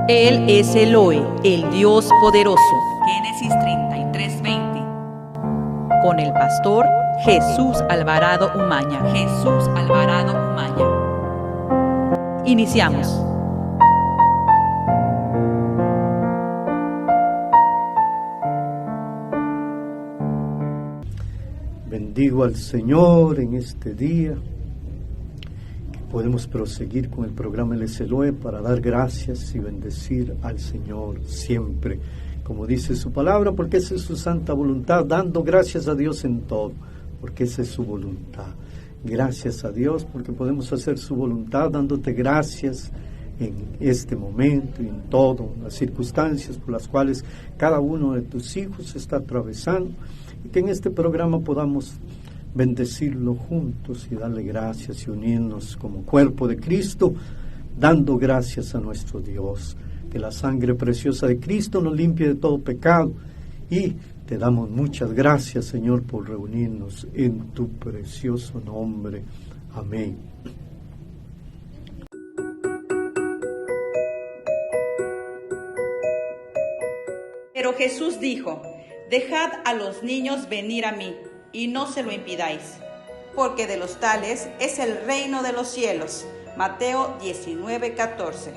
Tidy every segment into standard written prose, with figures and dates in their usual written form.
Él es Elohe, el Dios poderoso. Génesis 33:20. Con el pastor Jesús Alvarado Umaña. Jesús Alvarado Umaña. Iniciamos. Bendigo al Señor en este día, que podemos proseguir con el programa Él es Elohe para dar gracias y bendecir al Señor siempre, como dice su palabra, porque esa es su santa voluntad, dando gracias a Dios en todo, porque esa es su voluntad. Gracias a Dios porque podemos hacer su voluntad, dándote gracias en este momento y en todas las circunstancias por las cuales cada uno de tus hijos está atravesando, y que en este programa podamos bendecirlo juntos y darle gracias y unirnos como cuerpo de Cristo, dando gracias a nuestro Dios. Que la sangre preciosa de Cristo nos limpie de todo pecado, y te damos muchas gracias, Señor, por reunirnos en tu precioso nombre. Amén. Pero Jesús dijo: dejad a los niños venir a mí, y no se lo impidáis, porque de los tales es el reino de los cielos. Mateo 19:14.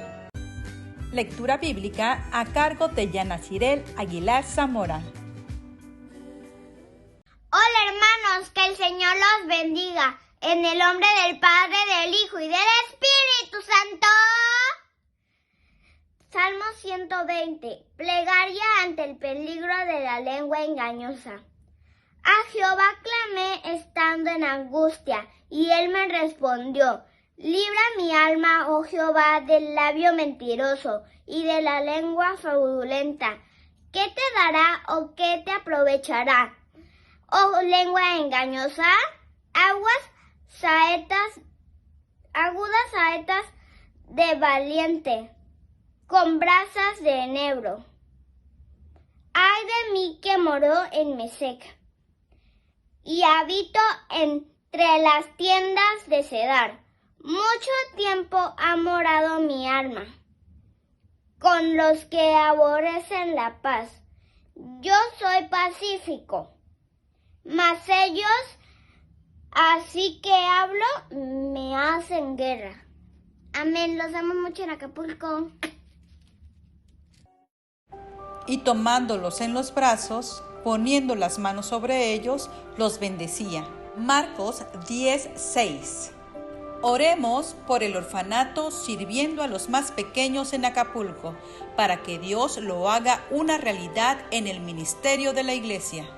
Lectura bíblica a cargo de Yana Cirel Aguilar Zamora. Hola hermanos, que el Señor los bendiga, en el nombre del Padre, del Hijo y del Espíritu Santo. Salmo 120. Plegaria ante el peligro de la lengua engañosa. A Jehová clamé estando en angustia, y Él me respondió. Libra mi alma, oh Jehová, del labio mentiroso y de la lengua fraudulenta. ¿Qué te dará o qué te aprovechará, oh lengua engañosa? Agudas saetas de valiente, con brasas de enebro. Ay de mí que moro en Mesec, y habito entre las tiendas de Cedar. Mucho tiempo ha morado mi alma con los que aborrecen la paz. Yo soy pacífico, mas ellos, así que hablo, me hacen guerra. Amén. Los amo mucho en Acapulco. Y tomándolos en los brazos, poniendo las manos sobre ellos, los bendecía. Marcos 10:6. Oremos por el orfanato, sirviendo a los más pequeños en Acapulco, para que Dios lo haga una realidad en el ministerio de la iglesia.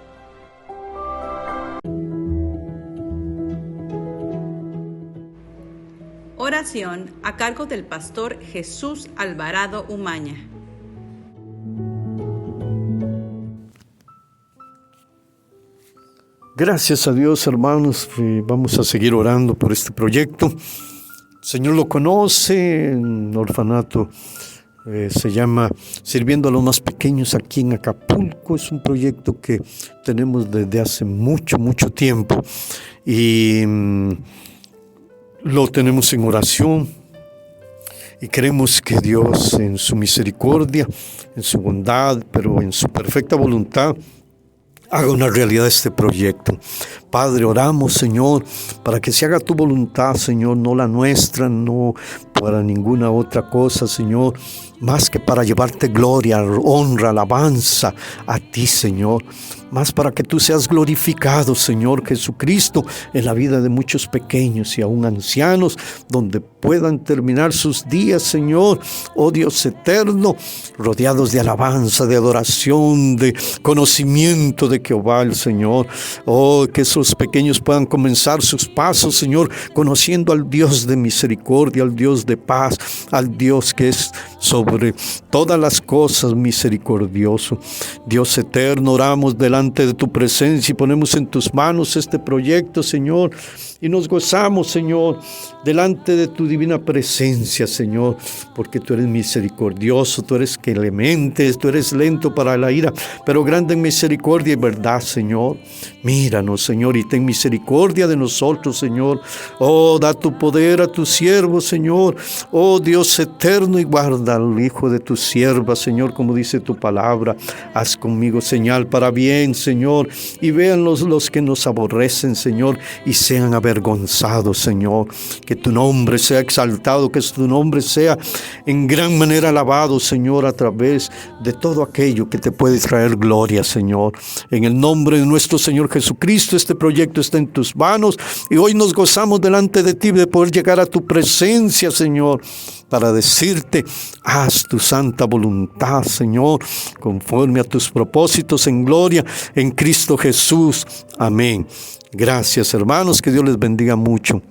Oración a cargo del pastor Jesús Alvarado Umaña. Gracias a Dios, hermanos, vamos a seguir orando por este proyecto. El Señor lo conoce, el orfanato se llama Sirviendo a los Más Pequeños aquí en Acapulco. Es un proyecto que tenemos desde hace mucho tiempo, y lo tenemos en oración, y creemos que Dios en su misericordia, en su bondad, pero en su perfecta voluntad, haga una realidad este proyecto. Padre, oramos, Señor, para que se haga tu voluntad, Señor, no la nuestra, no para ninguna otra cosa, Señor, más que para llevarte gloria, honra, alabanza a ti, Señor. Más para que tú seas glorificado, Señor Jesucristo, en la vida de muchos pequeños y aún ancianos, donde puedan terminar sus días, Señor, oh Dios eterno, rodeados de alabanza, de adoración, de conocimiento de Jehová el Señor. Oh, que esos pequeños puedan comenzar sus pasos, Señor, conociendo al Dios de misericordia, al Dios de paz, al Dios que es sobre todas las cosas misericordioso. Dios eterno, oramos delante de tu presencia y ponemos en tus manos este proyecto, Señor, y nos gozamos, Señor, delante de tu divina presencia, Señor, porque tú eres misericordioso, tú eres clemente, tú eres lento para la ira, pero grande en misericordia y verdad, Señor. Míranos, Señor, y ten misericordia de nosotros, Señor. Oh, da tu poder a tu siervo, Señor. Oh, Dios eterno y guarda al hijo de tu sierva, Señor, como dice tu palabra. Haz conmigo señal para bien, Señor, y vean los que nos aborrecen, Señor, y sean avergonzados, Señor. Que tu nombre sea exaltado, que tu nombre sea en gran manera alabado, Señor, a través de todo aquello que te puede traer gloria, Señor. En el nombre de nuestro Señor Jesucristo, este proyecto está en tus manos y hoy nos gozamos delante de ti de poder llegar a tu presencia, Señor, para decirte: haz tu santa voluntad, Señor, conforme a tus propósitos en gloria en Cristo Jesús. Amén. Gracias, hermanos, que Dios les bendiga mucho.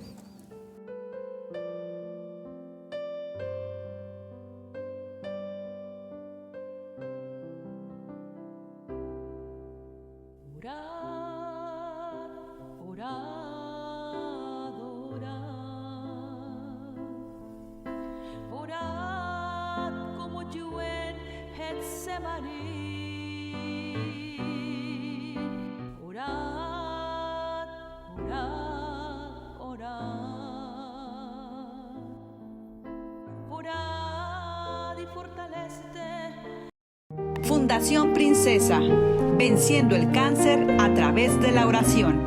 Fundación Princesa, venciendo el cáncer a través de la oración.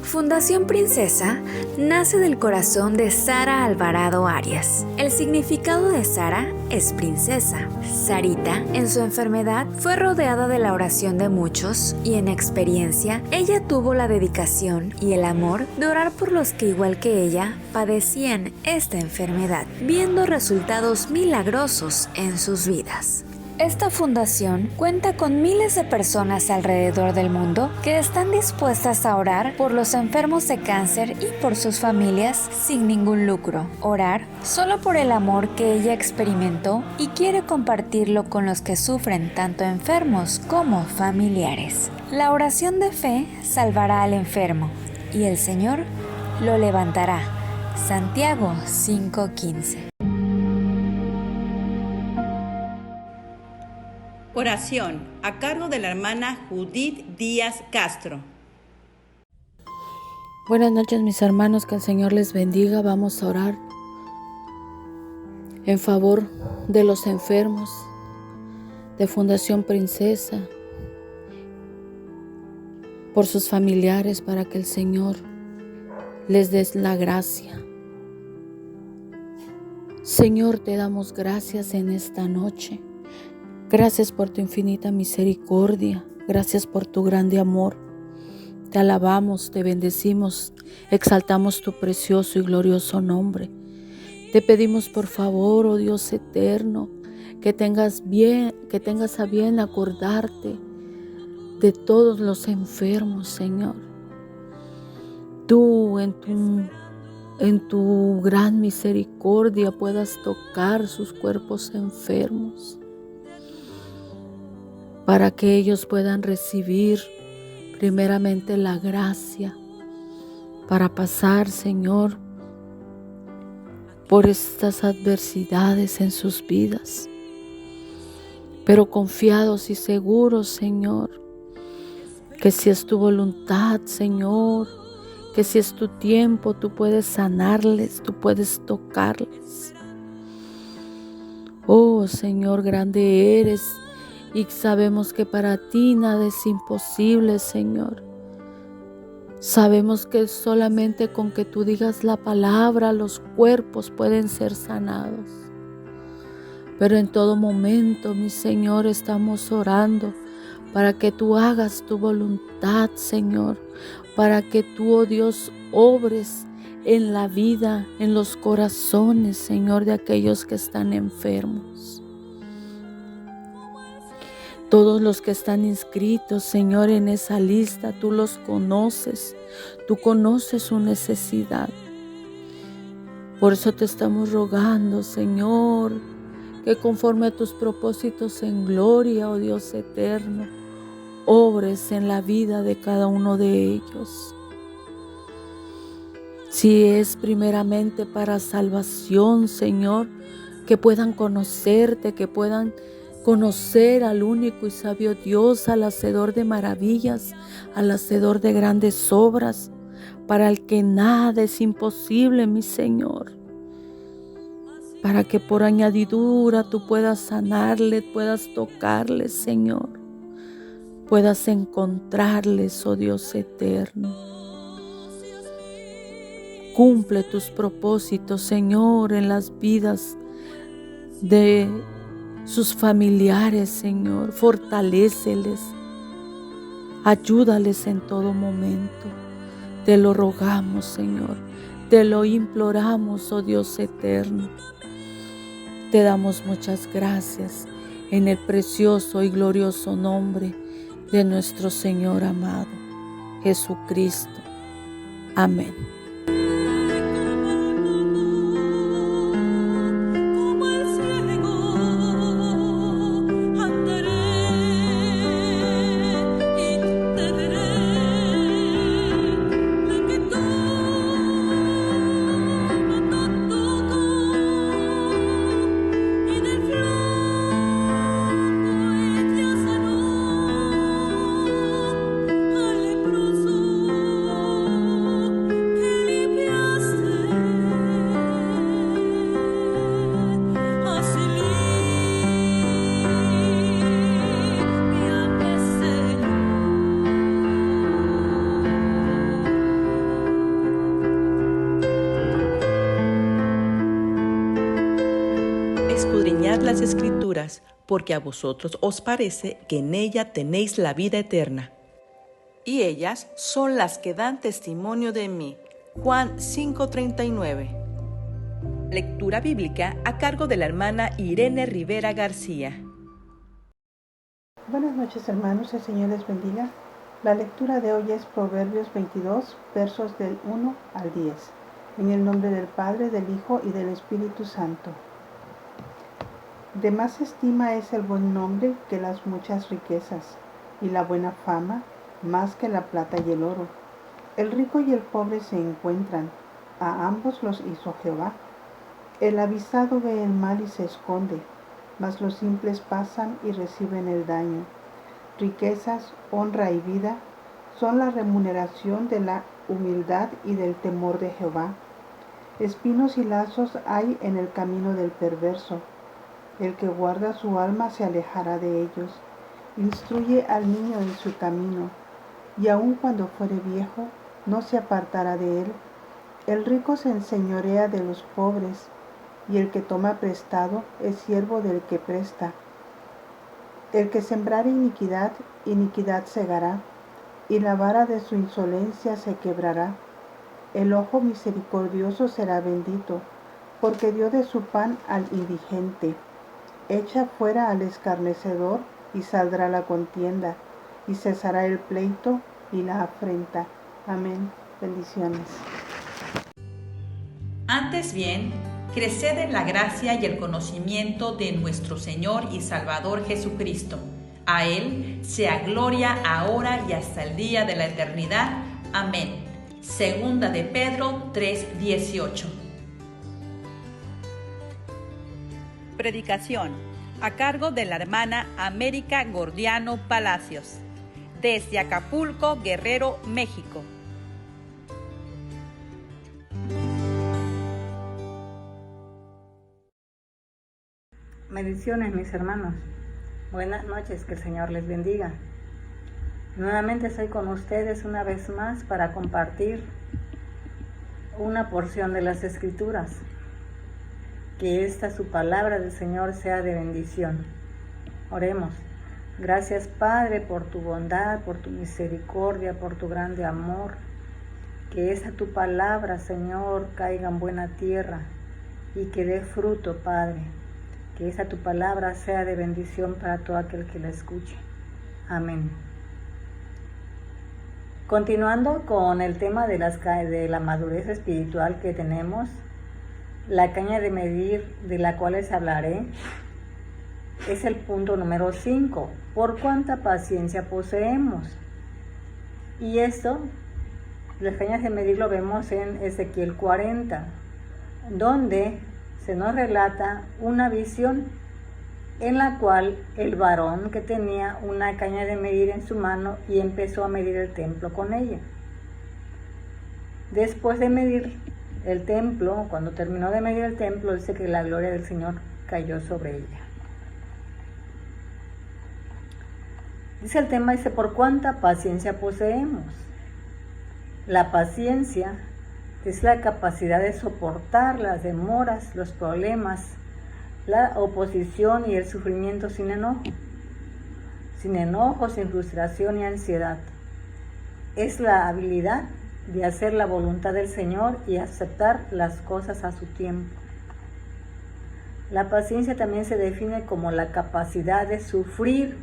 Fundación Princesa nace del corazón de Sara Alvarado Arias. El significado de Sara es princesa. Sarita, en su enfermedad, fue rodeada de la oración de muchos y en experiencia, ella tuvo la dedicación y el amor de orar por los que, igual que ella, padecían esta enfermedad, viendo resultados milagrosos en sus vidas. Esta fundación cuenta con miles de personas alrededor del mundo que están dispuestas a orar por los enfermos de cáncer y por sus familias sin ningún lucro. Orar solo por el amor que ella experimentó y quiere compartirlo con los que sufren, tanto enfermos como familiares. La oración de fe salvará al enfermo y el Señor lo levantará. Santiago 5:15. Oración a cargo de la hermana Judith Díaz Castro. Buenas noches, mis hermanos, que el Señor les bendiga. Vamos a orar en favor de los enfermos de Fundación Princesa, por sus familiares, para que el Señor les dé la gracia. Señor, te damos gracias en esta noche. Gracias por tu infinita misericordia. Gracias por tu grande amor. Te alabamos, te bendecimos, exaltamos tu precioso y glorioso nombre. Te pedimos por favor, oh Dios eterno, que tengas a bien acordarte de todos los enfermos, Señor. Tú en tu gran misericordia puedas tocar sus cuerpos enfermos, para que ellos puedan recibir primeramente la gracia para pasar, Señor, por estas adversidades en sus vidas, pero confiados y seguros, Señor, que si es tu voluntad, Señor, que si es tu tiempo, tú puedes sanarles, tú puedes tocarles. Oh Señor, grande eres, y sabemos que para ti nada es imposible, Señor. Sabemos que solamente con que tú digas la palabra, los cuerpos pueden ser sanados. Pero en todo momento, mi Señor, estamos orando para que tú hagas tu voluntad, Señor, para que tú, oh Dios, obres en la vida, en los corazones, Señor, de aquellos que están enfermos. Todos los que están inscritos, Señor, en esa lista, tú los conoces. Tú conoces su necesidad. Por eso te estamos rogando, Señor, que conforme a tus propósitos en gloria, oh Dios eterno, obres en la vida de cada uno de ellos. Si es primeramente para salvación, Señor, que puedan conocerte, que puedan conocer al único y sabio Dios, al hacedor de maravillas, al hacedor de grandes obras, para el que nada es imposible, mi Señor. para que por añadidura tú puedas sanarle, puedas tocarle, Señor, puedas encontrarles, oh Dios eterno. Cumple tus propósitos, Señor, en las vidas de sus familiares, Señor. Fortaléceles, ayúdales en todo momento. Te lo rogamos, Señor, te lo imploramos, oh Dios eterno. Te damos muchas gracias en el precioso y glorioso nombre de nuestro Señor amado, Jesucristo. Amén. Escudriñad las Escrituras, porque a vosotros os parece que en ella tenéis la vida eterna. Y ellas son las que dan testimonio de mí. Juan 5:39. Lectura bíblica a cargo de la hermana Irene Rivera García. Buenas noches, hermanos, el Señor les bendiga. La lectura de hoy es Proverbios 22, versos del 1 al 10. En el nombre del Padre, del Hijo y del Espíritu Santo. De más estima es el buen nombre que las muchas riquezas, y la buena fama más que la plata y el oro. El rico y el pobre se encuentran, a ambos los hizo Jehová. El avisado ve el mal y se esconde, mas los simples pasan y reciben el daño. Riquezas, honra y vida son la remuneración de la humildad y del temor de Jehová. Espinos y lazos hay en el camino del perverso. El que guarda su alma se alejará de ellos. Instruye al niño en su camino, y aun cuando fuere viejo, no se apartará de él. El rico se enseñorea de los pobres, y el que toma prestado es siervo del que presta. El que sembrare iniquidad, iniquidad segará, y la vara de su insolencia se quebrará. El ojo misericordioso será bendito, porque dio de su pan al indigente. Echa fuera al escarnecedor, y saldrá la contienda, y cesará el pleito y la afrenta. Amén. Bendiciones. Antes bien, creced en la gracia y el conocimiento de nuestro Señor y Salvador Jesucristo. A Él sea gloria ahora y hasta el día de la eternidad. Amén. Segunda de Pedro 3:18. Predicación a cargo de la hermana América Gordiano Palacios, desde Acapulco, Guerrero, México. Bendiciones, mis hermanos. Buenas noches, que el Señor les bendiga. Nuevamente estoy con ustedes una vez más para compartir una porción de las Escrituras. Que esta su palabra del Señor sea de bendición. Oremos. Gracias, Padre, por tu bondad, por tu misericordia, por tu grande amor. Que esta tu palabra, Señor, caiga en buena tierra y que dé fruto, Padre. Que esta tu palabra sea de bendición para todo aquel que la escuche. Amén. Continuando con el tema de la madurez espiritual que tenemos, la caña de medir de la cual les hablaré es el punto número 5. ¿Por cuánta paciencia poseemos? Y esto, las cañas de medir lo vemos en Ezequiel 40, donde se nos relata una visión en la cual el varón que tenía una caña de medir en su mano y empezó a medir el templo con ella. Después de medir el templo, cuando terminó de medir el templo, dice que la gloria del Señor cayó sobre ella. Dice el tema, dice, ¿por cuánta paciencia poseemos? La paciencia es la capacidad de soportar las demoras, los problemas, la oposición y el sufrimiento sin enojo, sin frustración y ansiedad. Es la habilidad de hacer la voluntad del Señor y aceptar las cosas a su tiempo. La paciencia también se define como la capacidad de sufrir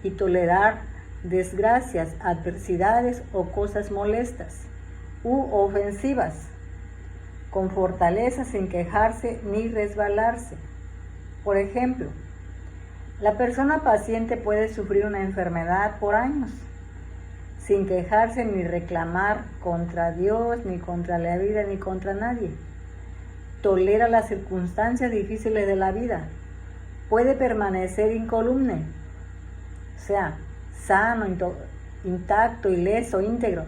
y tolerar desgracias, adversidades o cosas molestas u ofensivas, con fortaleza sin quejarse ni resbalarse. Por ejemplo, la persona paciente puede sufrir una enfermedad por años, sin quejarse ni reclamar contra Dios, ni contra la vida, ni contra nadie. Tolera las circunstancias difíciles de la vida. Puede permanecer incólume, o sea, sano, intacto, ileso, íntegro,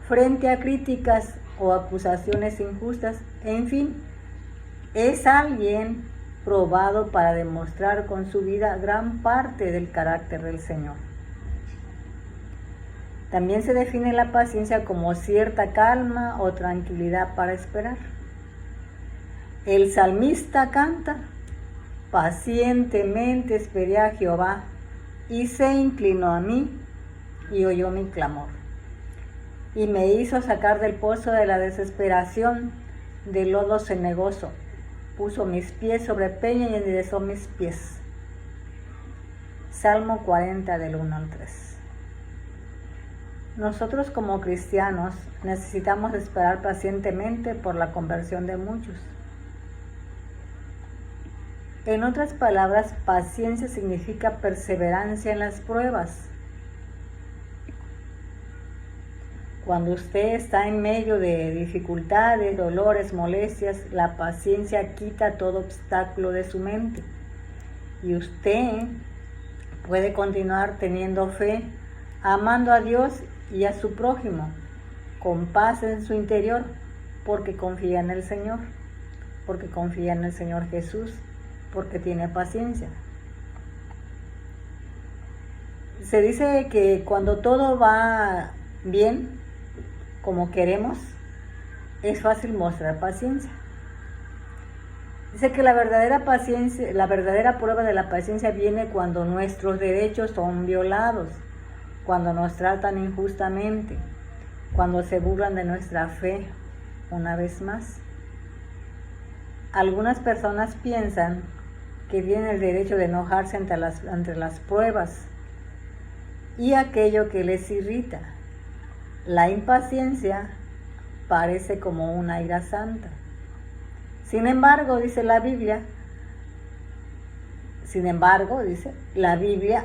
frente a críticas o acusaciones injustas. En fin, es alguien probado para demostrar con su vida gran parte del carácter del Señor. También se define la paciencia como cierta calma o tranquilidad para esperar. El salmista canta: pacientemente esperé a Jehová, y se inclinó a mí y oyó mi clamor, y me hizo sacar del pozo de la desesperación, del lodo cenagoso. Puso mis pies sobre peña y enderezó mis pies. Salmo 40 del 1 al 3. Nosotros como cristianos necesitamos esperar pacientemente por la conversión de muchos. En otras palabras, paciencia significa perseverancia en las pruebas. Cuando usted está en medio de dificultades, dolores, molestias, la paciencia quita todo obstáculo de su mente y usted puede continuar teniendo fe, amando a Dios y a su prójimo, con paz en su interior, porque confía en el Señor, porque confía en el Señor Jesús, porque tiene paciencia. Se dice que cuando todo va bien, como queremos, es fácil mostrar paciencia. Dice que la verdadera prueba de la paciencia viene cuando nuestros derechos son violados, cuando nos tratan injustamente, cuando se burlan de nuestra fe, una vez más. Algunas personas piensan que tienen el derecho de enojarse ante las pruebas y aquello que les irrita. La impaciencia parece como una ira santa. Sin embargo, dice la Biblia,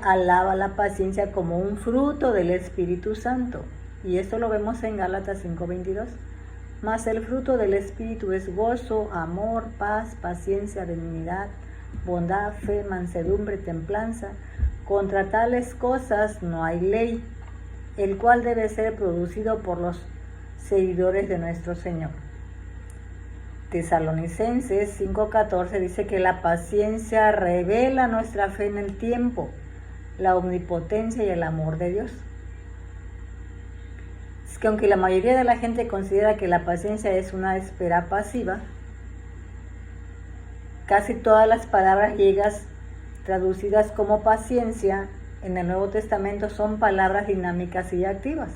alaba la paciencia como un fruto del Espíritu Santo. Y esto lo vemos en Gálatas 5:22. Mas el fruto del Espíritu es gozo, amor, paz, paciencia, benignidad, bondad, fe, mansedumbre, templanza. Contra tales cosas no hay ley, el cual debe ser producido por los seguidores de nuestro Señor. Tesalonicenses 5:14 dice que la paciencia revela nuestra fe en el tiempo, la omnipotencia y el amor de Dios. Es que aunque la mayoría de la gente considera que la paciencia es una espera pasiva, casi todas las palabras griegas traducidas como paciencia en el Nuevo Testamento son palabras dinámicas y activas.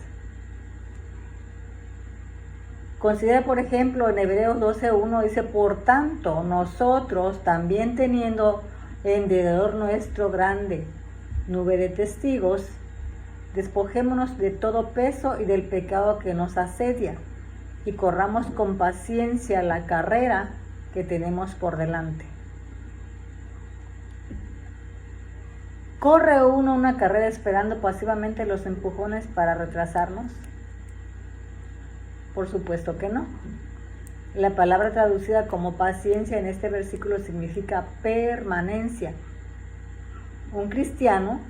Considera, por ejemplo, en Hebreos 12:1 dice: por tanto, nosotros también teniendo en derredor nuestro grande nube de testigos, despojémonos de todo peso y del pecado que nos asedia, y corramos con paciencia la carrera que tenemos por delante. ¿Corre uno una carrera esperando pasivamente los empujones para retrasarnos? Por supuesto que no. La palabra traducida como paciencia en este versículo significa permanencia. Un cristiano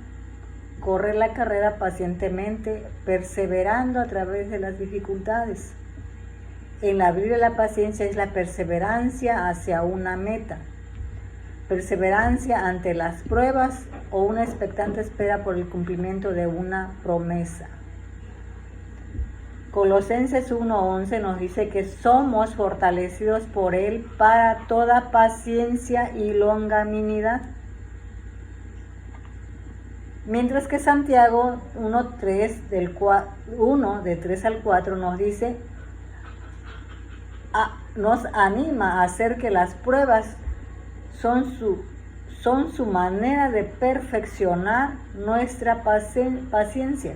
corre la carrera pacientemente, perseverando a través de las dificultades. En la Biblia la paciencia es la perseverancia hacia una meta, perseverancia ante las pruebas o una expectante espera por el cumplimiento de una promesa. Colosenses 1:11 nos dice que somos fortalecidos por Él para toda paciencia y longanimidad. Mientras que Santiago 1 de 3 al 4 nos dice, nos anima a hacer que las pruebas son su manera de perfeccionar nuestra paciencia.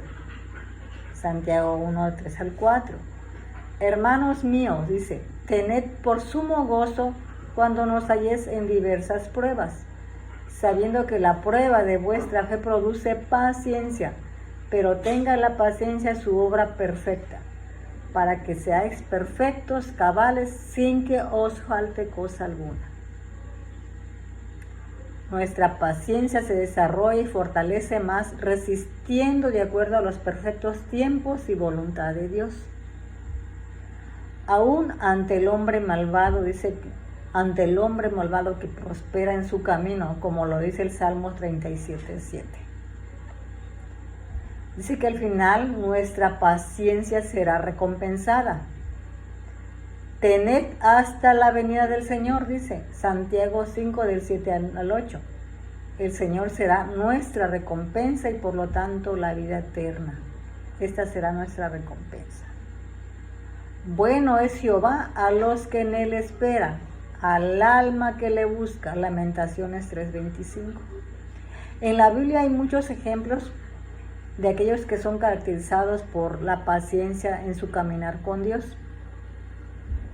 Santiago 1, 3 al 4. Hermanos míos, dice, tened por sumo gozo cuando nos halléis en diversas pruebas, sabiendo que la prueba de vuestra fe produce paciencia, pero tenga la paciencia su obra perfecta, para que seáis perfectos, cabales, sin que os falte cosa alguna. Nuestra paciencia se desarrolla y fortalece más resistiendo de acuerdo a los perfectos tiempos y voluntad de Dios. Aún ante el hombre malvado, dice, ante el hombre malvado que prospera en su camino, como lo dice el Salmo 37:7. Dice que al final nuestra paciencia será recompensada. Tened hasta la venida del Señor, dice Santiago 5 del 7 al 8. El Señor será nuestra recompensa y por lo tanto la vida eterna. Esta será nuestra recompensa. Bueno es Jehová a los que en Él esperan, al alma que le busca. Lamentaciones 3:25. En la Biblia hay muchos ejemplos de aquellos que son caracterizados por la paciencia en su caminar con Dios.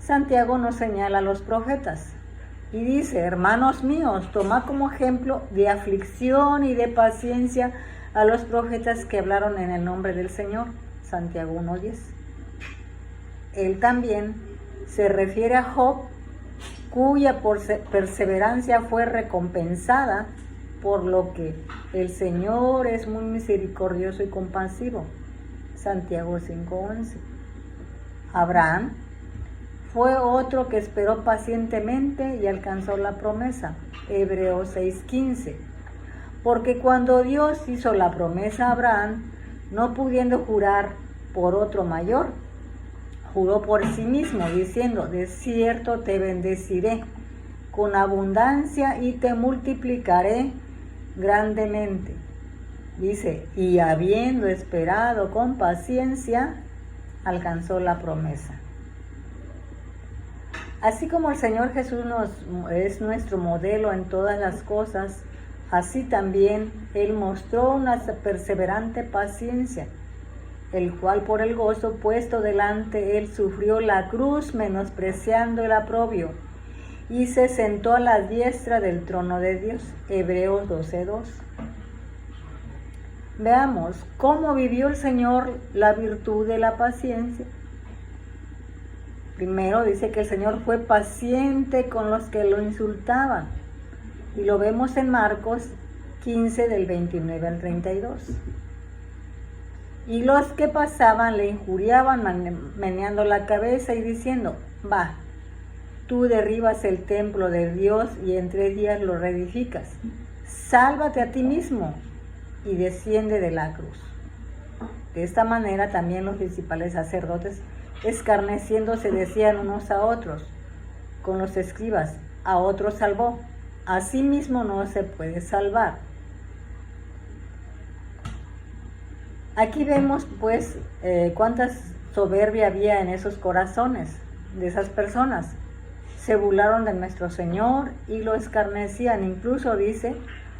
Santiago nos señala a los profetas y dice, hermanos míos, tomad como ejemplo de aflicción y de paciencia a los profetas que hablaron en el nombre del Señor. Santiago 1:10. Él también se refiere a Job, cuya perseverancia fue recompensada, por lo que el Señor es muy misericordioso y compasivo. Santiago 5:11. Abraham fue otro que esperó pacientemente y alcanzó la promesa. Hebreos 6:15. Porque cuando Dios hizo la promesa a Abraham, no pudiendo jurar por otro mayor, juró por sí mismo, diciendo, de cierto te bendeciré con abundancia y te multiplicaré grandemente. Dice, y habiendo esperado con paciencia, alcanzó la promesa. Así como el Señor Jesús es nuestro modelo en todas las cosas, así también Él mostró una perseverante paciencia, el cual por el gozo puesto delante Él sufrió la cruz, menospreciando el oprobio, y se sentó a la diestra del trono de Dios. Hebreos 12:2. Veamos cómo vivió el Señor la virtud de la paciencia. Primero dice que el Señor fue paciente con los que lo insultaban. Y lo vemos en Marcos 15 del 29 al 32. Y los que pasaban le injuriaban meneando la cabeza y diciendo, va, tú derribas el templo de Dios y en 3 días lo reedificas. Sálvate a ti mismo y desciende de la cruz. De esta manera también los principales sacerdotes, escarneciéndose, decían unos a otros, con los escribas, a otro salvó, a sí mismo no se puede salvar. Aquí vemos pues cuánta soberbia había en esos corazones de esas personas. Se burlaron de nuestro Señor y lo escarnecían, incluso dice,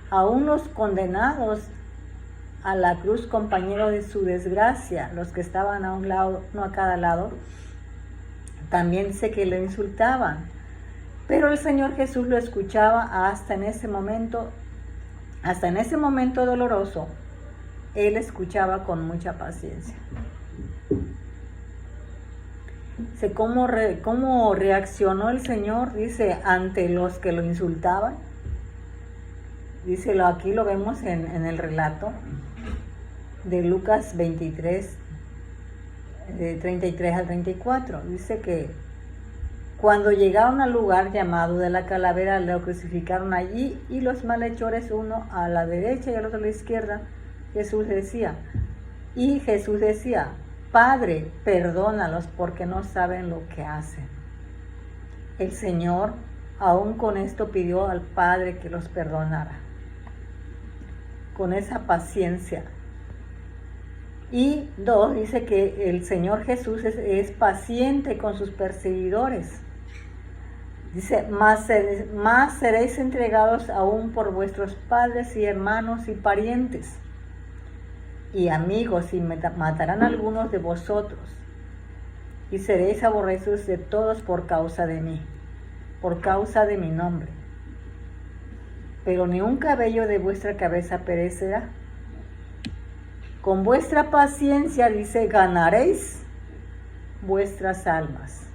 aún los condenados a la cruz, compañeros de su desgracia, los que estaban a un lado, no a cada lado, también dice que lo insultaban. Pero el Señor Jesús lo escuchaba hasta en ese momento doloroso. Él escuchaba con mucha paciencia. Dice, ¿cómo reaccionó el Señor? Dice, ante los que lo insultaban. Dice, aquí lo vemos en el relato de Lucas 23, 33 al 34. Dice que cuando llegaron al lugar llamado de la calavera, lo crucificaron allí, y los malhechores, uno a la derecha y el otro a la izquierda. Jesús decía, Padre, perdónalos porque no saben lo que hacen. El Señor aún con esto pidió al Padre que los perdonara, con esa paciencia. Y 2, dice que el Señor Jesús es paciente con sus perseguidores. Dice, más seréis entregados aún por vuestros padres y hermanos y parientes y amigos, y matarán a algunos de vosotros, y seréis aborrecidos de todos por causa de mí, por causa de mi nombre. Pero ni un cabello de vuestra cabeza perecerá. Con vuestra paciencia, dice, ganaréis vuestras almas.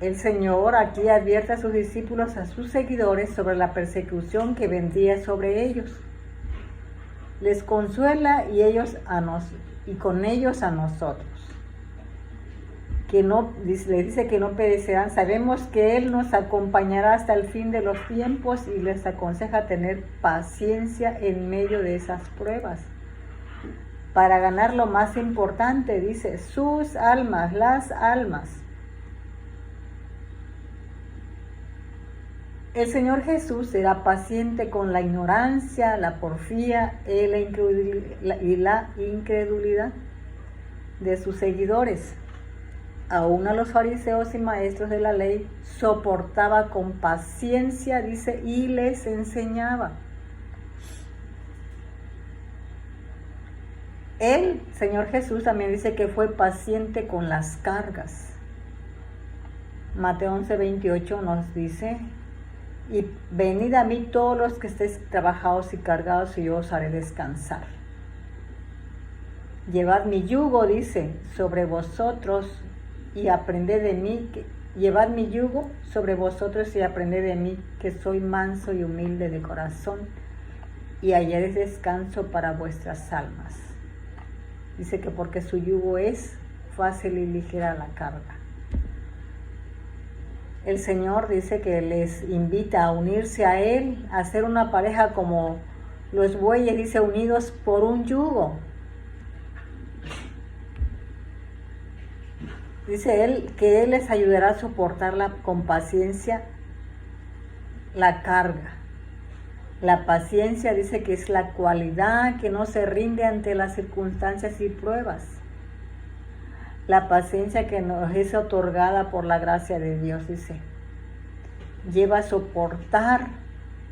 El Señor aquí advierte a sus discípulos, a sus seguidores, sobre la persecución que vendría sobre ellos. Les consuela y con ellos a nosotros. Les dice que no perecerán. Sabemos que Él nos acompañará hasta el fin de los tiempos, y les aconseja tener paciencia en medio de esas pruebas, para ganar lo más importante, dice, sus almas, las almas. El Señor Jesús era paciente con la ignorancia, la porfía y la incredulidad de sus seguidores. Aún a los fariseos y maestros de la ley soportaba con paciencia, dice, y les enseñaba. El Señor Jesús también dice que fue paciente con las cargas. Mateo 11:28 nos dice, y venid a mí todos los que estéis trabajados y cargados, y yo os haré descansar. Llevad mi yugo, dice, sobre vosotros y aprended de mí. Llevad mi yugo sobre vosotros y aprended de mí, que soy manso y humilde de corazón, y hallaréis descanso para vuestras almas. Dice que porque su yugo es fácil y ligera la carga. El Señor dice que les invita a unirse a Él, a ser una pareja como los bueyes, dice, unidos por un yugo. Dice Él que Él les ayudará a soportarla con paciencia la carga. La paciencia, dice, que es la cualidad que no se rinde ante las circunstancias y pruebas. La paciencia que nos es otorgada por la gracia de Dios, dice, lleva a soportar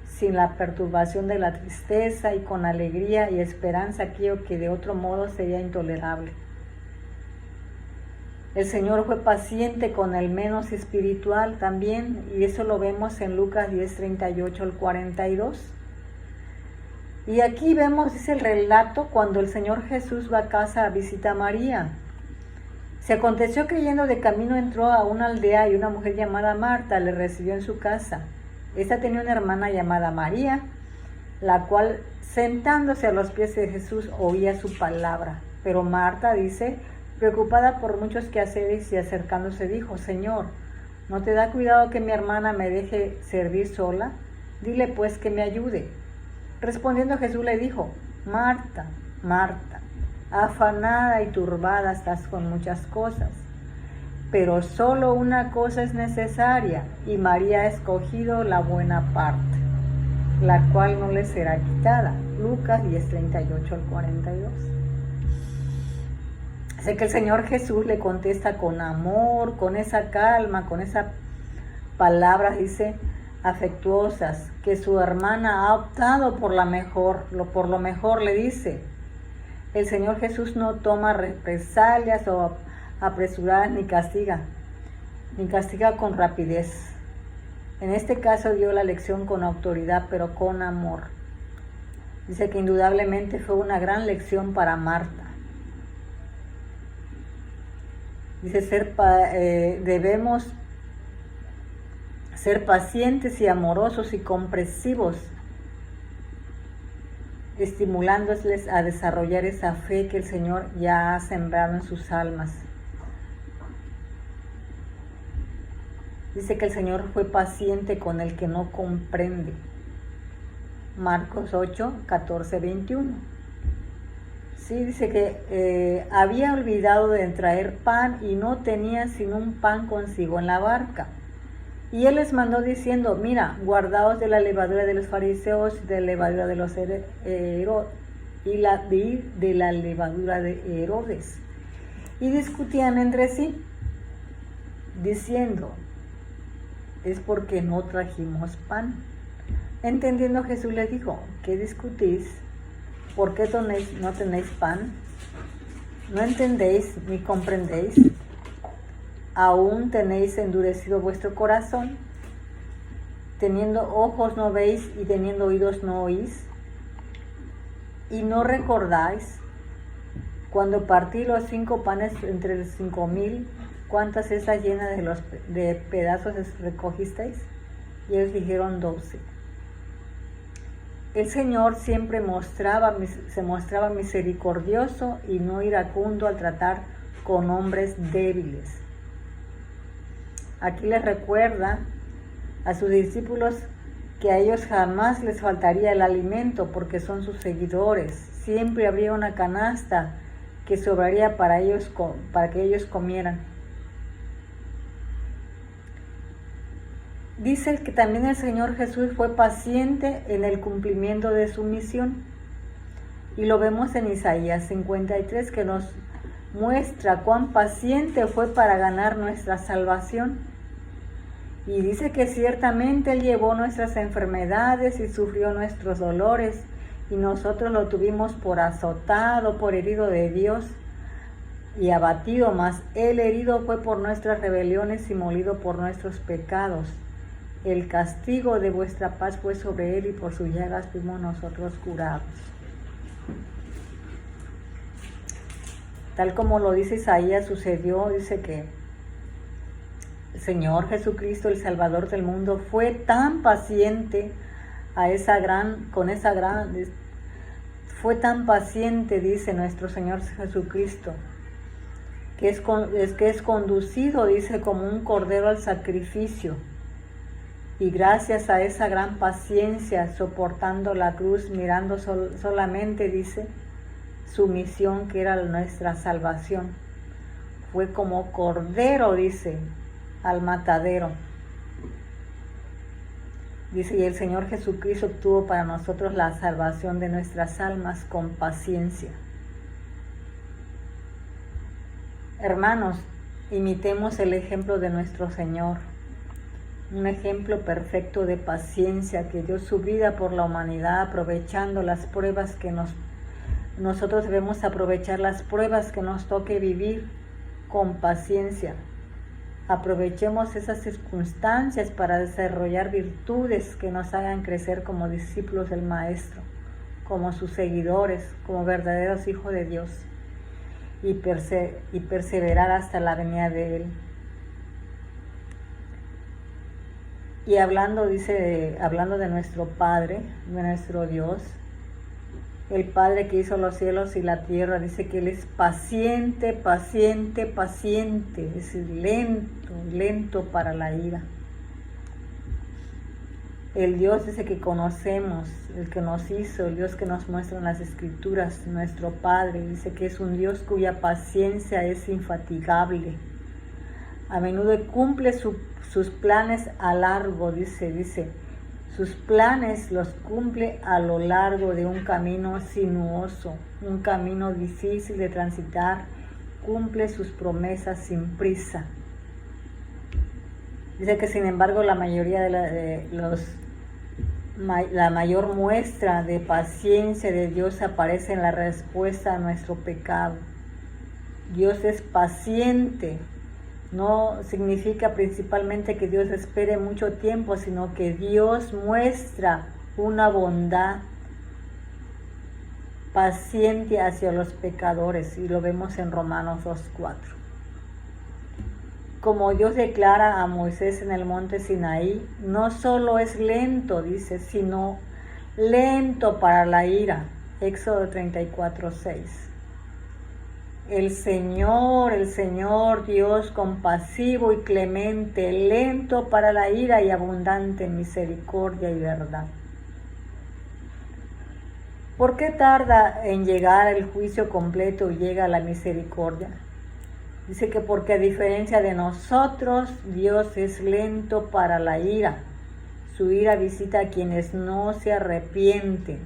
sin la perturbación de la tristeza, y con alegría y esperanza aquello que de otro modo sería intolerable. El Señor fue paciente con el menos espiritual también, y eso lo vemos en Lucas 10:38 al 42. Y aquí vemos, dice el relato, cuando el Señor Jesús va a casa a visitar a María. Se aconteció que yendo de camino entró a una aldea, y una mujer llamada Marta le recibió en su casa. Esta tenía una hermana llamada María, la cual, sentándose a los pies de Jesús, oía su palabra. Pero Marta, dice, preocupada por muchos quehaceres, y acercándose dijo, Señor, ¿no te da cuidado que mi hermana me deje servir sola? Dile pues que me ayude. Respondiendo Jesús le dijo, Marta, Marta, afanada y turbada estás con muchas cosas, pero solo una cosa es necesaria, y María ha escogido la buena parte, la cual no le será quitada. Lucas 10:38 al 42. Sé que el Señor Jesús le contesta con amor, con esa calma, con esas palabras, dice, afectuosas, que su hermana ha optado por lo mejor, le dice. El Señor Jesús no toma represalias o apresuradas, ni castiga con rapidez. En este caso dio la lección con autoridad, pero con amor. Dice que indudablemente fue una gran lección para Marta. Dice, debemos ser pacientes y amorosos y comprensivos estimulándoles a desarrollar esa fe que el Señor ya ha sembrado en sus almas. Dice que el Señor fue paciente con el que no comprende. Marcos 8, 14, 21. Sí, dice que había olvidado de traer pan y no tenía sino un pan consigo en la barca. Y él les mandó diciendo, mira, guardaos de la levadura de los fariseos y de la levadura de los de la levadura de Herodes. Y discutían entre sí, diciendo, es porque no trajimos pan. Entendiendo, Jesús les dijo, ¿qué discutís? ¿Por qué no tenéis pan? ¿No entendéis ni comprendéis? ¿Aún tenéis endurecido vuestro corazón? Teniendo ojos no veis y teniendo oídos no oís. ¿Y no recordáis cuando partí los 5 panes entre los 5,000, cuántas cestas llenas de pedazos recogisteis? Y ellos dijeron 12. El Señor siempre se mostraba misericordioso y no iracundo al tratar con hombres débiles. Aquí les recuerda a sus discípulos que a ellos jamás les faltaría el alimento porque son sus seguidores. Siempre habría una canasta que sobraría para que ellos comieran. Dice que también el Señor Jesús fue paciente en el cumplimiento de su misión. Y lo vemos en Isaías 53, que nos muestra cuán paciente fue para ganar nuestra salvación. Y dice que ciertamente Él llevó nuestras enfermedades y sufrió nuestros dolores, y nosotros lo tuvimos por azotado, por herido de Dios y abatido, mas Él herido fue por nuestras rebeliones y molido por nuestros pecados. El castigo de vuestra paz fue sobre Él y por sus llagas fuimos nosotros curados. Tal como lo dice Isaías, sucedió, dice que el Señor Jesucristo, el Salvador del mundo, fue tan paciente fue tan paciente, dice nuestro Señor Jesucristo, que es conducido, dice, como un cordero al sacrificio. Y gracias a esa gran paciencia, soportando la cruz, mirando solamente, dice, su misión, que era nuestra salvación. Fue como cordero, dice, al matadero. Dice, y el Señor Jesucristo obtuvo para nosotros la salvación de nuestras almas con paciencia. Hermanos, imitemos el ejemplo de nuestro Señor. Un ejemplo perfecto de paciencia, que dio su vida por la humanidad, aprovechando las pruebas que nosotros debemos aprovechar las pruebas que nos toque vivir con paciencia. Aprovechemos esas circunstancias para desarrollar virtudes que nos hagan crecer como discípulos del Maestro, como sus seguidores, como verdaderos hijos de Dios, y perseverar hasta la venida de Él. Y hablando de nuestro Padre, de nuestro Dios, el Padre que hizo los cielos y la tierra, dice que Él es paciente, paciente, paciente, es decir, lento para la ira. El Dios ese que conocemos, el que nos hizo, el Dios que nos muestra en las Escrituras, nuestro Padre, dice que es un Dios cuya paciencia es infatigable. A menudo cumple sus planes a largo, dice, sus planes los cumple a lo largo de un camino sinuoso, un camino difícil de transitar, cumple sus promesas sin prisa. Dice que sin embargo la mayor muestra de paciencia de Dios aparece en la respuesta a nuestro pecado. Dios es paciente. No significa principalmente que Dios espere mucho tiempo, sino que Dios muestra una bondad paciente hacia los pecadores, y lo vemos en Romanos 2:4. Como Dios declara a Moisés en el monte Sinaí, no solo es lento, dice, sino lento para la ira, Éxodo 34:6. El Señor Dios compasivo y clemente, lento para la ira y abundante en misericordia y verdad. ¿Por qué tarda en llegar el juicio completo y llega la misericordia? Dice que porque a diferencia de nosotros, Dios es lento para la ira. Su ira visita a quienes no se arrepienten.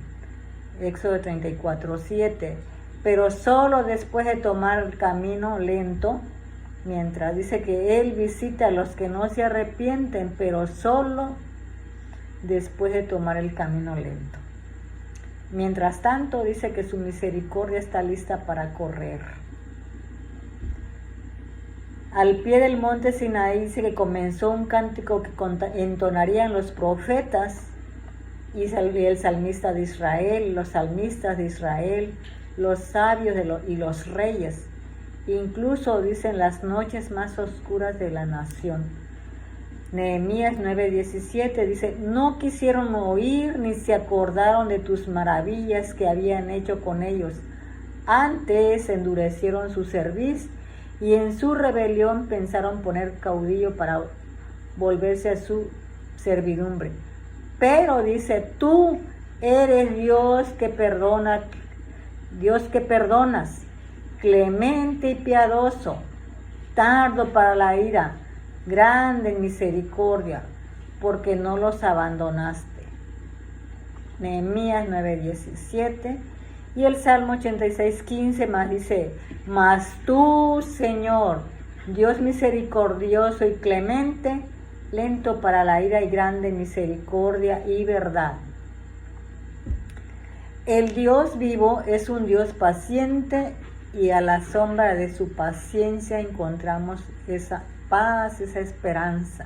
Éxodo 34:7. Pero solo después de tomar el camino lento, mientras dice que Él visita a los que no se arrepienten, pero solo después de tomar el camino lento. Mientras tanto, dice que su misericordia está lista para correr. Al pie del monte Sinaí dice que comenzó un cántico que entonarían los profetas y el salmista de Israel, los salmistas de Israel, los sabios y los reyes, incluso dicen las noches más oscuras de la nación. Nehemías 9:17 dice, no quisieron oír ni se acordaron de tus maravillas que habían hecho con ellos. Antes endurecieron su cerviz y en su rebelión pensaron poner caudillo para volverse a su servidumbre. Pero dice, tú eres Dios que perdonas, clemente y piadoso, tardo para la ira, grande en misericordia, porque no los abandonaste. Nehemías 9:17 y el Salmo 86:15 más dice, mas tú, Señor, Dios misericordioso y clemente, lento para la ira y grande en misericordia y verdad. El Dios vivo es un Dios paciente y a la sombra de su paciencia encontramos esa paz, esa esperanza.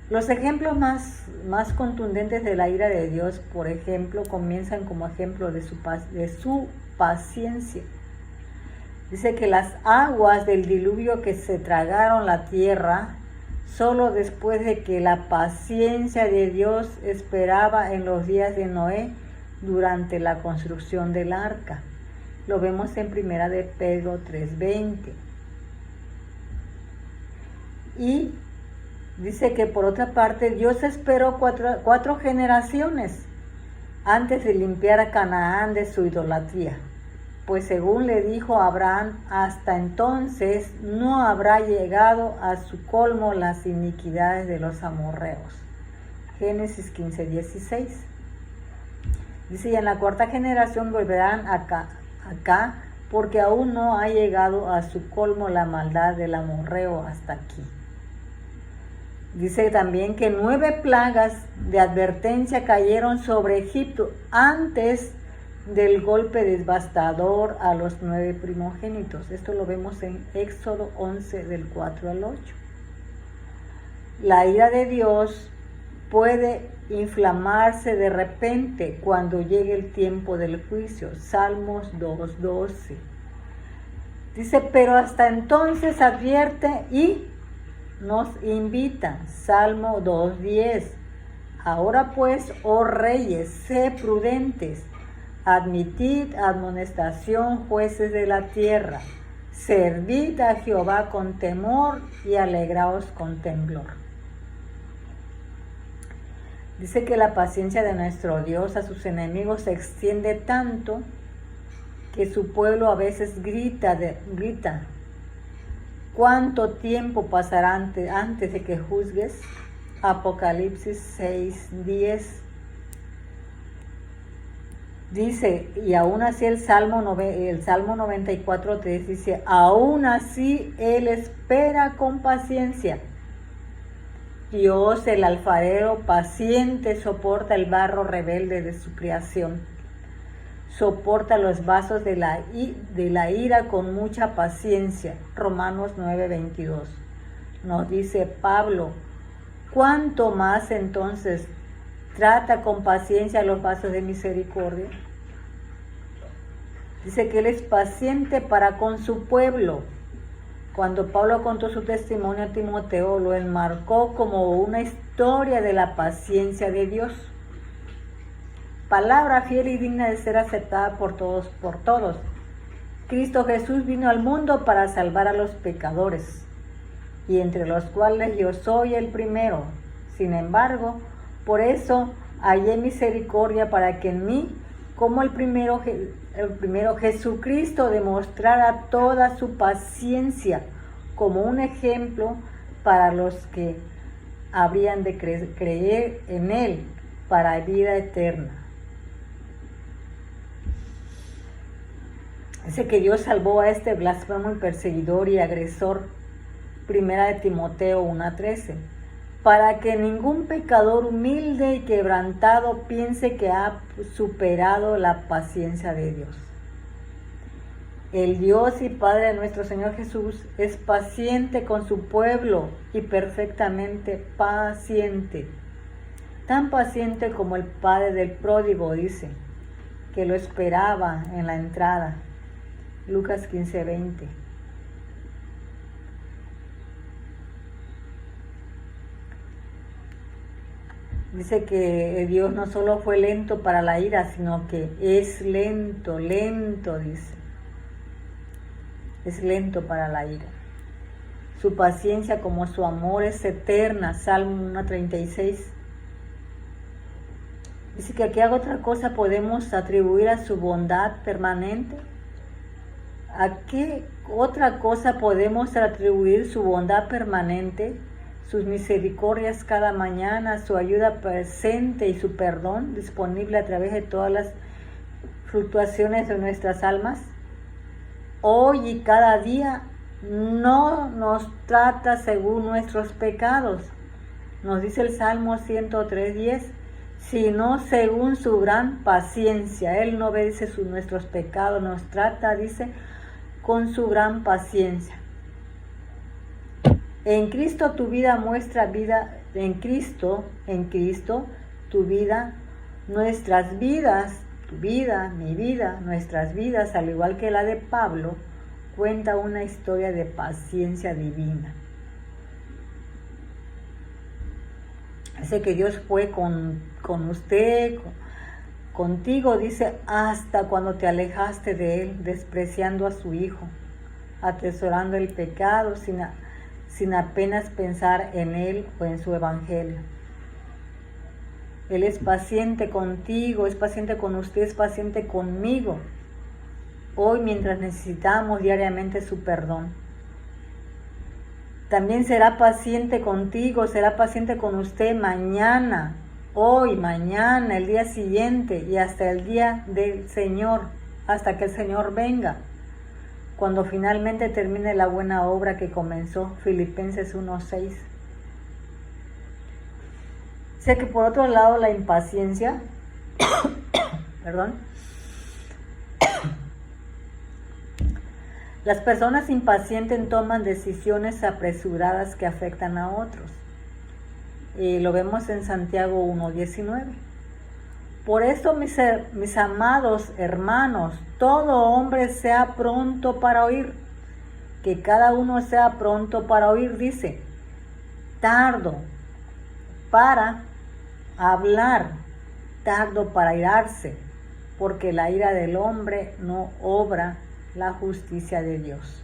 Los ejemplos más contundentes de la ira de Dios, por ejemplo, comienzan como ejemplo de su paciencia. Dice que las aguas del diluvio que se tragaron la tierra, solo después de que la paciencia de Dios esperaba en los días de Noé durante la construcción del arca. Lo vemos en 1 de Pedro 3:20. Y dice que por otra parte Dios esperó cuatro generaciones antes de limpiar a Canaán de su idolatría. Pues según le dijo a Abraham, hasta entonces no habrá llegado a su colmo las iniquidades de los amorreos. Génesis 15:16. Dice, y en la cuarta generación volverán acá, porque aún no ha llegado a su colmo la maldad del amorreo hasta aquí. Dice también que 9 plagas de advertencia cayeron sobre Egipto antes del golpe devastador a los 9 primogénitos. Esto lo vemos en Éxodo 11 del 4 al 8. La ira de Dios puede inflamarse de repente cuando llegue el tiempo del juicio. Salmos 2:12. Dice, pero hasta entonces advierte y nos invita. Salmo 2:10. Ahora pues, oh reyes, sé prudentes. Admitid amonestación, jueces de la tierra. Servid a Jehová con temor y alegraos con temblor. Dice que la paciencia de nuestro Dios a sus enemigos se extiende tanto que su pueblo a veces grita. ¿Cuánto tiempo pasará antes de que juzgues? Apocalipsis 6:10. Dice, y aún así el Salmo 94:3 dice, aún así Él espera con paciencia. Dios, el alfarero paciente, soporta el barro rebelde de su creación. Soporta los vasos de la ira con mucha paciencia. Romanos 9:22. Nos dice Pablo, ¿cuánto más entonces trata con paciencia los vasos de misericordia? Dice que Él es paciente para con su pueblo. Cuando Pablo contó su testimonio a Timoteo, lo enmarcó como una historia de la paciencia de Dios. palabra fiel y digna de ser aceptada por todos. Cristo Jesús vino al mundo para salvar a los pecadores, y entre los cuales yo soy el primero. Sin embargo, por eso hallé misericordia para que en mí, como el primero Jesucristo, demostrara toda su paciencia como un ejemplo para los que habrían de creer en Él para vida eterna. Dice que Dios salvó a este blasfemo y perseguidor y agresor, 1 Timoteo 1:13, para que ningún pecador humilde y quebrantado piense que ha superado la paciencia de Dios. El Dios y Padre de nuestro Señor Jesús es paciente con su pueblo y perfectamente paciente. Tan paciente como el padre del pródigo, dice, que lo esperaba en la entrada. Lucas 15:20. Dice que Dios no solo fue lento para la ira, sino que es lento, dice. Es lento para la ira. Su paciencia como su amor es eterna. Salmo 1:36. Dice que aquí otra cosa podemos atribuir a su bondad permanente. ¿A qué otra cosa podemos atribuir su bondad permanente? Sus misericordias cada mañana, su ayuda presente y su perdón disponible a través de todas las fluctuaciones de nuestras almas. Hoy y cada día no nos trata según nuestros pecados, nos dice el Salmo 103:10, sino según su gran paciencia. Él no ve, dice, nuestros pecados, nos trata, dice, con su gran paciencia. En Cristo tu vida muestra vida, en Cristo tu vida, nuestras vidas, tu vida, mi vida, nuestras vidas, al igual que la de Pablo, cuenta una historia de paciencia divina. Dice que Dios fue con usted, contigo, dice, hasta cuando te alejaste de Él, despreciando a su Hijo, atesorando el pecado sin apenas pensar en Él o en su Evangelio. Él es paciente contigo, es paciente con usted, es paciente conmigo. Hoy, mientras necesitamos diariamente su perdón. También será paciente contigo, será paciente con usted mañana, hoy, mañana, el día siguiente y hasta el día del Señor, hasta que el Señor venga. Cuando finalmente termine la buena obra que comenzó, Filipenses 1:6. Sé que por otro lado la impaciencia, las personas impacientes toman decisiones apresuradas que afectan a otros. Lo vemos en Santiago 1:19. Por eso, mis amados hermanos, todo hombre sea pronto para oír, que cada uno sea pronto para oír, dice, tardo para hablar, tardo para irarse, porque la ira del hombre no obra la justicia de Dios.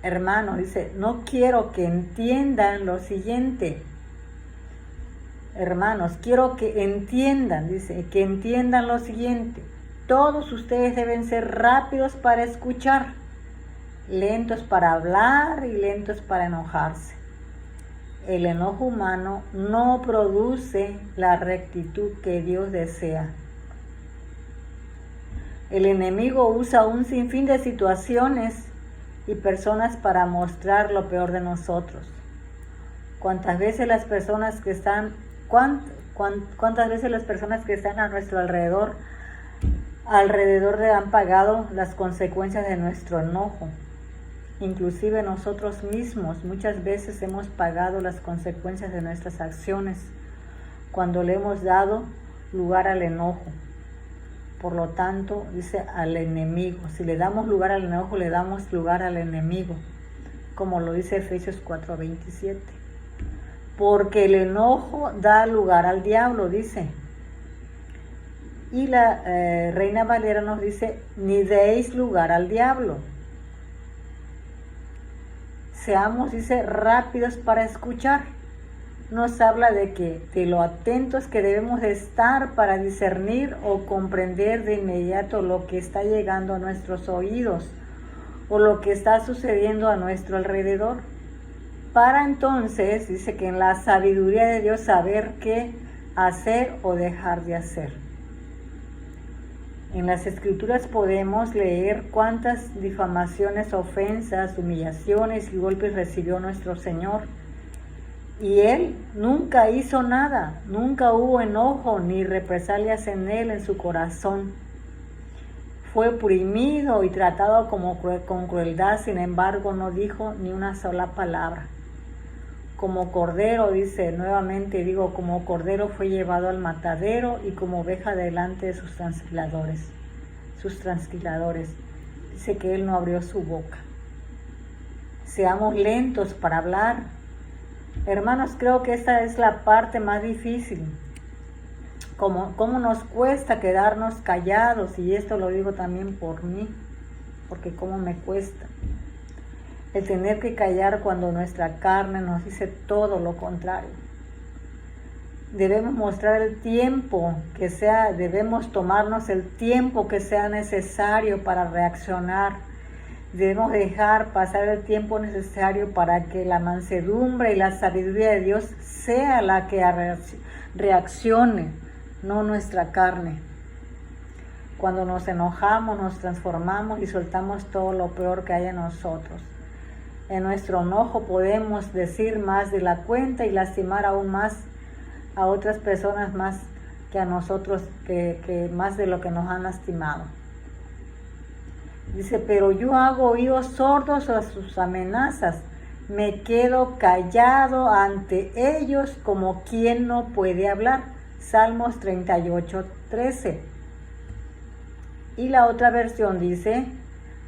Hermano, dice, no quiero que entiendan lo siguiente. Hermanos, quiero que entiendan, dice, que entiendan lo siguiente. Todos ustedes deben ser rápidos para escuchar, lentos para hablar y lentos para enojarse. El enojo humano no produce la rectitud que Dios desea. El enemigo usa un sinfín de situaciones y personas para mostrar lo peor de nosotros. ¿Cuántas veces las personas que están a nuestro alrededor han pagado las consecuencias de nuestro enojo? Inclusive nosotros mismos muchas veces hemos pagado las consecuencias de nuestras acciones cuando le hemos dado lugar al enojo. Por lo tanto, dice, al enemigo. Si le damos lugar al enojo, le damos lugar al enemigo, como lo dice Efesios 4:27. Porque el enojo da lugar al diablo, dice. Y la Reina Valera nos dice, ni deis lugar al diablo. Seamos, dice, rápidos para escuchar. Nos habla de lo atentos que debemos de estar para discernir o comprender de inmediato lo que está llegando a nuestros oídos o lo que está sucediendo a nuestro alrededor. Para entonces, dice que en la sabiduría de Dios saber qué hacer o dejar de hacer. En las Escrituras podemos leer cuántas difamaciones, ofensas, humillaciones y golpes recibió nuestro Señor. Y Él nunca hizo nada, nunca hubo enojo ni represalias en Él, en su corazón. Fue oprimido y tratado con crueldad, sin embargo no dijo ni una sola palabra. Como cordero, dice nuevamente, como cordero fue llevado al matadero y como oveja delante de sus transquiladores. Dice que Él no abrió su boca. Seamos lentos para hablar. Hermanos, creo que esta es la parte más difícil. Cómo nos cuesta quedarnos callados, y esto lo digo también por mí, porque cómo me cuesta. El tener que callar cuando nuestra carne nos dice todo lo contrario. Debemos mostrar el tiempo que sea, debemos tomarnos el tiempo que sea necesario para reaccionar. Debemos dejar pasar el tiempo necesario para que la mansedumbre y la sabiduría de Dios sea la que reaccione, no nuestra carne. Cuando nos enojamos, nos transformamos y soltamos todo lo peor que hay en nosotros. En nuestro enojo podemos decir más de la cuenta y lastimar aún más a otras personas más que a nosotros, que más de lo que nos han lastimado. Dice, pero yo hago oídos sordos a sus amenazas, me quedo callado ante ellos como quien no puede hablar. Salmos 38:13. Y la otra versión dice,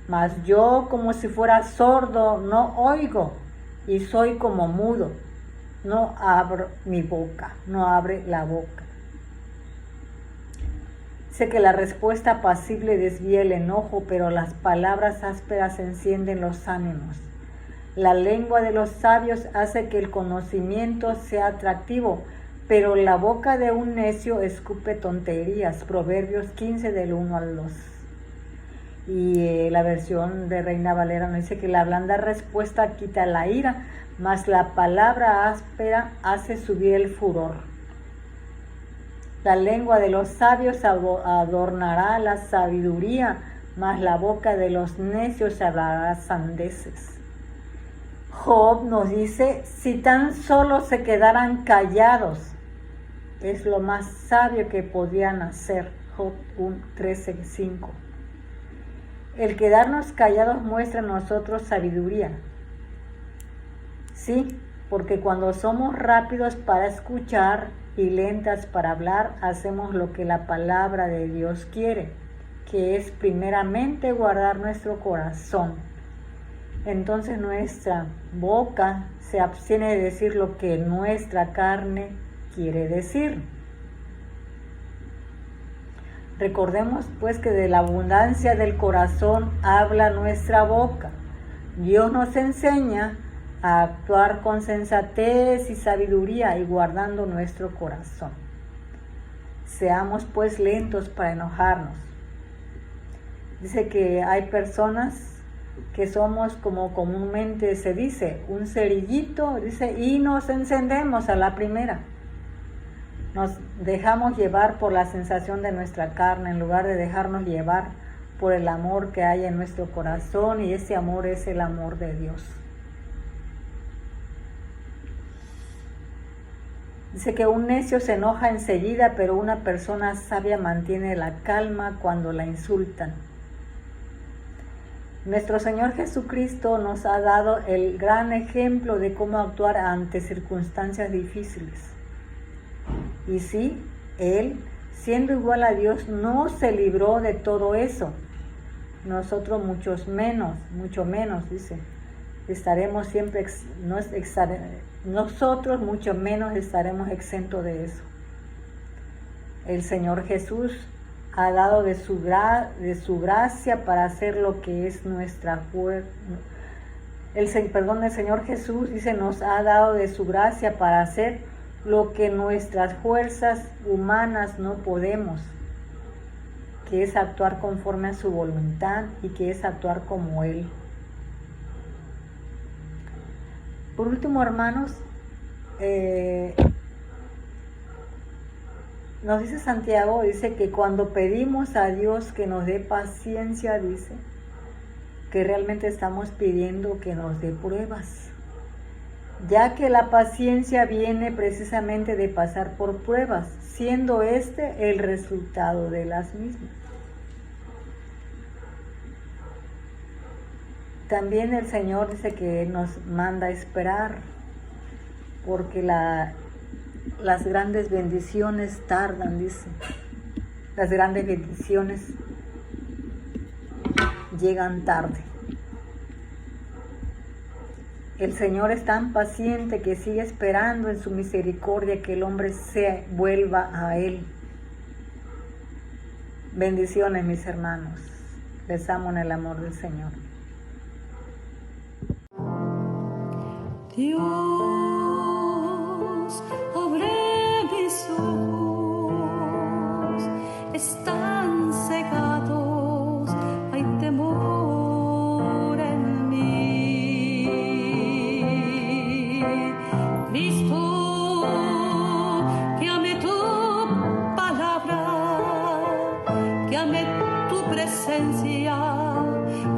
mas yo como si fuera sordo no oigo, y soy como mudo, no abro mi boca, no abre la boca. Sé que la respuesta apacible desvía el enojo, pero las palabras ásperas encienden los ánimos. La lengua de los sabios hace que el conocimiento sea atractivo, pero la boca de un necio escupe tonterías. Proverbios 15 del 1 al 2. Y la versión de Reina Valera nos dice que la blanda respuesta quita la ira, mas la palabra áspera hace subir el furor. La lengua de los sabios adornará la sabiduría, mas la boca de los necios hablará sandeces. Job nos dice, si tan solo se quedaran callados, es lo más sabio que podían hacer. Job 13:5. El quedarnos callados muestra en nosotros sabiduría. Sí, porque cuando somos rápidos para escuchar y lentas para hablar, hacemos lo que la palabra de Dios quiere, que es primeramente guardar nuestro corazón. Entonces nuestra boca se abstiene de decir lo que nuestra carne quiere decir. Recordemos pues que de la abundancia del corazón habla nuestra boca. Dios nos enseña a actuar con sensatez y sabiduría y guardando nuestro corazón. Seamos pues lentos para enojarnos. Dice que hay personas que somos, como comúnmente se dice, un cerillito, dice, y nos encendemos a la primera. Nos dejamos llevar por la sensación de nuestra carne en lugar de dejarnos llevar por el amor que hay en nuestro corazón, y ese amor es el amor de Dios. Dice que un necio se enoja enseguida, pero una persona sabia mantiene la calma cuando la insultan. Nuestro Señor Jesucristo nos ha dado el gran ejemplo de cómo actuar ante circunstancias difíciles. Y sí, Él, siendo igual a Dios, no se libró de todo eso. Nosotros mucho menos, dice, estaremos siempre, nosotros mucho menos estaremos exentos de eso. El Señor Jesús ha dado de su gracia para hacer lo que es nuestra fuerza. El Señor Jesús dice, nos ha dado de su gracia para hacer lo que nuestras fuerzas humanas no podemos, que es actuar conforme a su voluntad y que es actuar como Él. Por último, hermanos, nos dice Santiago, dice que cuando pedimos a Dios que nos dé paciencia, dice, que realmente estamos pidiendo que nos dé pruebas, ya que la paciencia viene precisamente de pasar por pruebas, siendo este el resultado de las mismas. También el Señor dice que nos manda a esperar, porque las grandes bendiciones tardan, dice. Las grandes bendiciones llegan tarde. El Señor es tan paciente que sigue esperando en su misericordia que el hombre se vuelva a Él. Bendiciones, mis hermanos. Les amo en el amor del Señor. Dios, abre mis ojos, están cegados, hay temor en mí. Cristo, que ame tu palabra, que ame tu presencia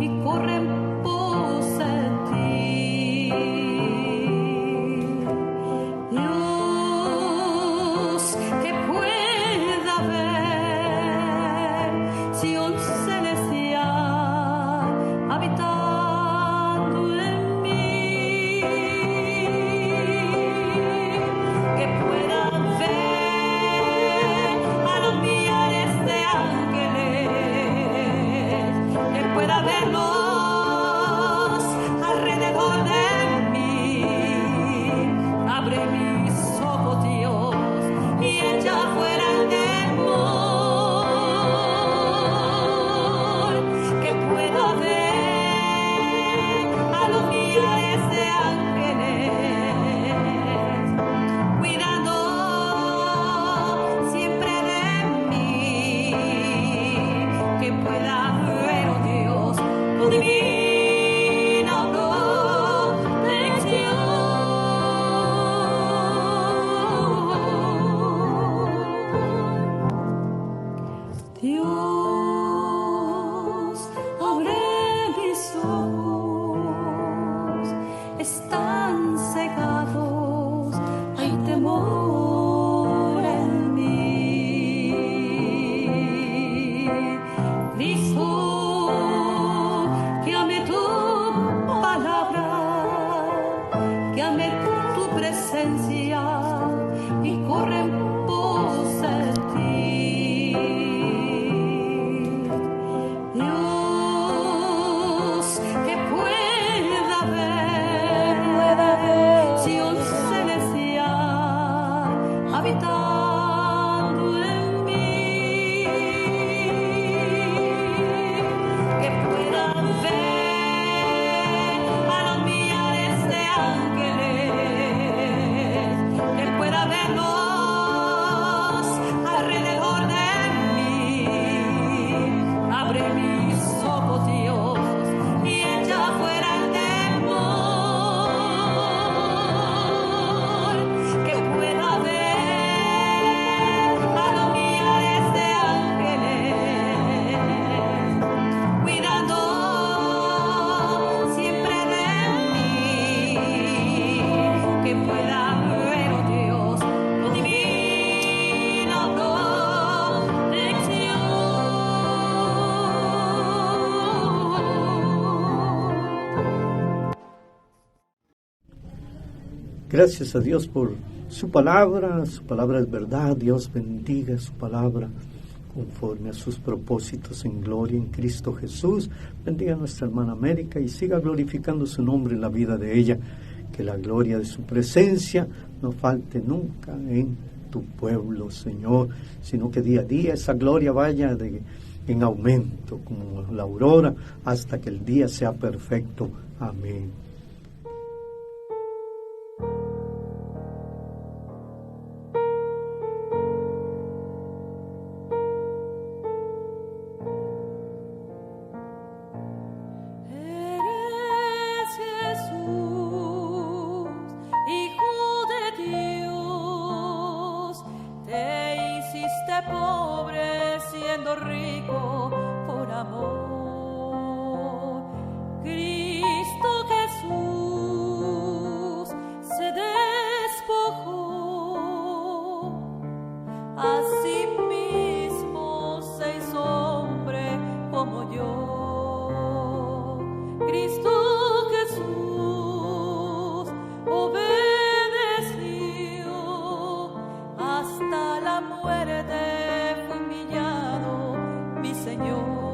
y corre en pos de ti. Gracias a Dios por su palabra es verdad. Dios bendiga su palabra conforme a sus propósitos en gloria en Cristo Jesús. Bendiga a nuestra hermana América y siga glorificando su nombre en la vida de ella. Que la gloria de su presencia no falte nunca en tu tu pueblo, Señor, sino que día a día esa gloria vaya en aumento, como la aurora, hasta que el día sea perfecto. Amén. Pobre siendo rico por amor. Cristo Jesús se despojó, a sí mismo se hizo hombre como yo. Cristo Jesús obedeció hasta la muerte. Señor.